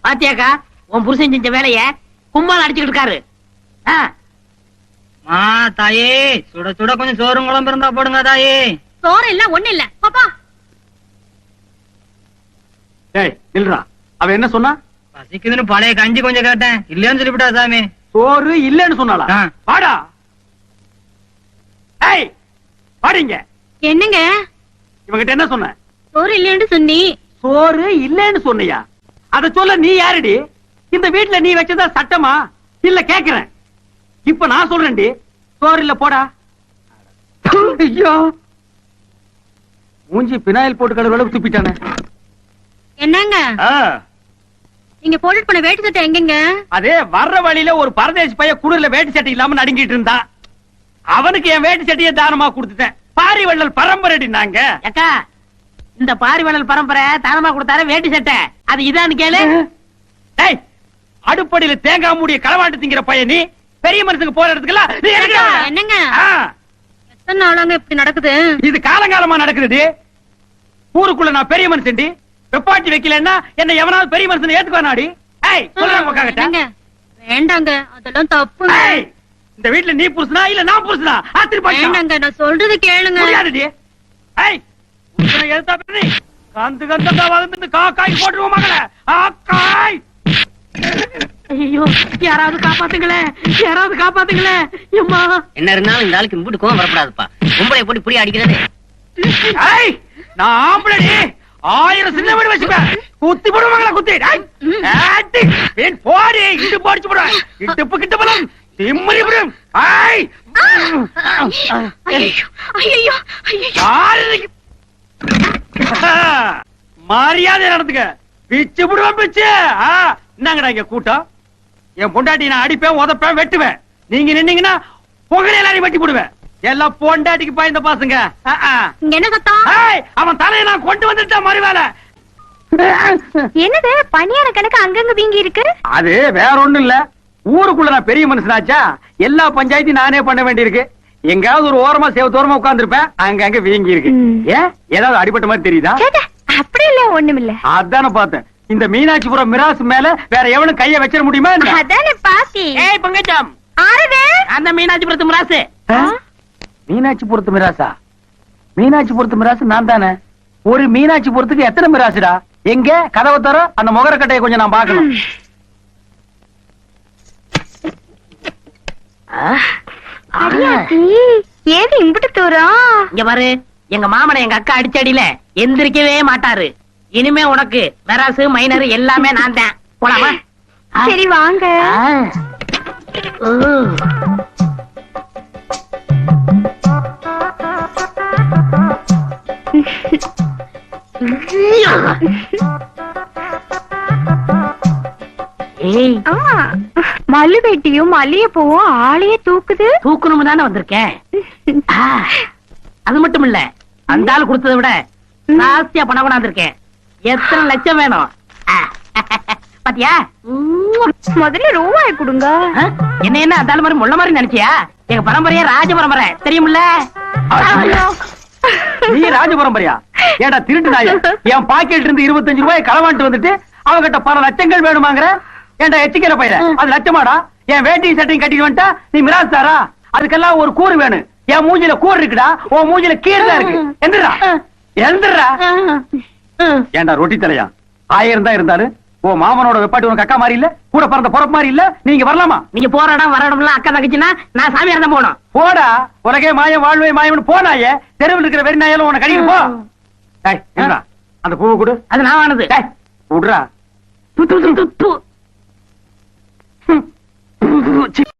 பாத்தியாக்கா உன் புருஷன் செஞ்ச வேலைய கும்பால் அடிச்சுக்கிட்டு இருக்காரு. தாயே சுட சுட கொஞ்சம் சோறும் குழம்பு இருந்தா போடுங்க தாயே. சோறு இல்ல ஒண்ணு இல்ல பாப்பா. இல்லடா அவ என்ன சொன்னா? பசிக்குதுன்னு பழைய கஞ்சி கொஞ்சம் கேட்டேன், இல்லன்னு சொல்லிவிட்டா சாமி. சோறு இல்லன்னு சொன்னாளா? வாடா வாடிங்க. என்னங்க இவங்கிட்ட என்ன சொன்ன? சோறு இல்லன்னு சொன்னி. சோறு இல்லன்னு சொன்னியா? அத சொல்ல நீ யாருடி? இந்த வீட்டுல நீ வச்சதா சட்டமா இல்ல கேக்குறேன். இப்ப நான் சொல்றேன்டி, சோறு இல்ல போடா. ஐயோ மூஞ்சி பினாயில் போட்டு கடவுள துப்பிட்டானே. என்னங்க நீங்க போட்டுட்டு போன வேட்டி சட்டை எங்கங்க? அதே வர்ற வழியில ஒரு பரதேசி பைய குளிர்ல வேட்டி சட்டை இல்லாம நடுங்கிட்டு இருந்தா, அவனுக்கு என் வேட்டி சட்டையை தானமா கொடுத்துட்டேன். பாரிவள்ளல் பரம்பரை நாங்க. அக்கா இந்த பாரிவள்ளல் பரம்பரை தானமா கொடுத்தாரு வேட்டி சட்டை, அது இதான்னு கேளு. அடுப்படியில தேங்காய் மூடிய களவாண்டு திங்கிற பையன் நீ பெரிய மனுஷனுக்கு போற இடத்துக்குலாம் என்னங்க எத்தனை நாளாங்க இப்படி நடக்குது? இது காலங்காலமா நடக்குது. ஊருக்குள்ள நான் பெரிய மனுஷன்டி, வெப்பாட்டி வைக்கலன்னா என்ன எவனாவது பெரிய மனுஷன் ஏத்துக்குவானாடி? வேண்டாங்க அதெல்லாம் தப்பு. இந்த வீட்டுல நீ புருஷனா இல்ல நான் புருஷனா? வேண்டாங்க நான் சொல்றது கேளுங்க. கந்து கந்தா வந்து காக்காய் போட்டுருவோம் மகள. ஆக்காய் ஐயோ யாராவது காப்பாத்துங்களே, யாராவது காப்பாத்துங்களே. என்ன இருந்தாலும் இந்த ஆளுக்கு இம்புட்டு கோவம் வரக்கூடாதுப்பா. பொம்பளை போட்டு புரிய அடிக்கிறதே. நான் ஆம்பளடி, 1000 சின்ன வீடு வச்சுப்பேன். குத்தி போடுவாங்களா? குத்தி போடி இட்டு போடிச்சு போடுவேன். இட்டுப்பு கிட்ட போலாம் திம்மறி போடும். மரியாதை நடந்துக்க. பிச்சு போடுவேன் பிச்சு. என்னங்கடா இங்க கூட்டம்? என் பொண்டாட்டி நான் அடிப்பேன், உதப்பேன், வெட்டுவேன். நீங்க நின்னீங்கன்னா புகழ எல்லாரையும் வெட்டி போடுவேன். எல்லாம் பொண்டாட்டிக்கு பாய்ந்த பாசுங்க. என்ன சத்தம்? அவன் தலையை நான் கொண்டு வந்துட்டேன் மறுவேளை. என்னது பனியான கணக்கு அங்கங்க வீங்கி இருக்கு? அது வேற ஒண்ணும் இல்ல, ஊருக்குள்ள நான் பெரிய மனுஷனாச்சா, எல்லா பஞ்சாயத்தையும் நானே பண்ண வேண்டியிருக்கு. எங்காவது ஒரு ஓரமா சேவத்தோரமா உட்கார்ந்துருப்பேன், அங்க வீங்கி இருக்கு. ஏன் ஏதாவது அடிபட்ட மாதிரி தெரியுதா? அப்படி இல்ல ஒண்ணும் இல்ல. அதான பார்த்தேன். இந்த மீனாட்சிபுரம் மிராசு மேல வேற எவனும் கைய வச்சிட முடியுமா? அதானே பாத்தி. ஏய் பங்கஜம், அந்த மீனாட்சிபுரத்து மிராசு. மீனாட்சிபுரத்து மிராசா? மீனாட்சிபுரத்து மிராசு நான் தானே. ஒரு மீனாட்சிபுரத்துக்கு எத்தனை மிராசுடா? எங்க கதவை தர அந்த முகரக்கட்டையை கொஞ்சம் நான் பாக்கணும். ஏது இம்புட்டு தூரம்? இங்க பாரு, எங்க மாமனை எங்க அக்கா அடிச்சடியில எந்திரிக்கவே மாட்டாரு. இனிமே உனக்கு மெராசு மைனர் எல்லாமே நான் தான். போலாமா? சரி வாங்க. மல்லு வெட்டியும் மல்லிய பூவும் ஆளையே தூக்குது. தூக்கணும் தானே வந்திருக்கேன். அது மட்டும் இல்ல, அந்த ஆள் கொடுத்ததை விட ஜாஸ்தியா பணம் கொண்டாந்துருக்கேன். எத்தனை லட்சம் வேணும் பாத்தியா? முதல்ல ரூபாய் கொடுங்க. என்ன அந்த ஆள் மாதிரி முள்ள மாதிரி நினைச்சியா? எங்க பரம்பரையா ராஜ பரம்பரை தெரியுமில்ல? நீ ராஜ பரம்பரையா? ஏடா திருட்டு நாய, என் பாக்கெட் இருந்து 25 ரூபாய் களவாண்டு வந்துட்டு அவங்கிட்ட பல லட்சங்கள் வேணுமாங்கிற? ஏண்டா எச்சிக்கிற பையல, அது லட்சமாடா? என் வேட்டி சட்டையும் கட்டிட்டு வந்துட்டா நீ மிராஸ்தாரா? அதுக்கெல்லாம் ஒரு கூறு வேணும். என் மூஞ்சில கூறு இருக்குடா, உன் மூஞ்சில கீழே இருக்கு. எந்திரா எந்திரா. ஏண்டா ரொட்டி தலையா? 1000 தான் இருந்தாலும் ஓ மாமனோட வெப்பாட்டி உனக்கு அக்கா மாதிரி இல்ல, கூட பிறந்த பொறப்பு மாதிரி இல்ல. நீங்க வரலாமா? நீங்க போற இடம் வர இடம்லாம் அக்கா தங்கச்சின்னா நான் சாமியார் தான் போகணும். போடா, உலகே மாயம் வாழ்வே மாயம்னு போனாயே. தெருவில் இருக்கிற வெறி நாயாலும் உனக்கு கடிக்கு போ. அந்த பூவை கொடு. அது நான் ஆனது. விடுறா.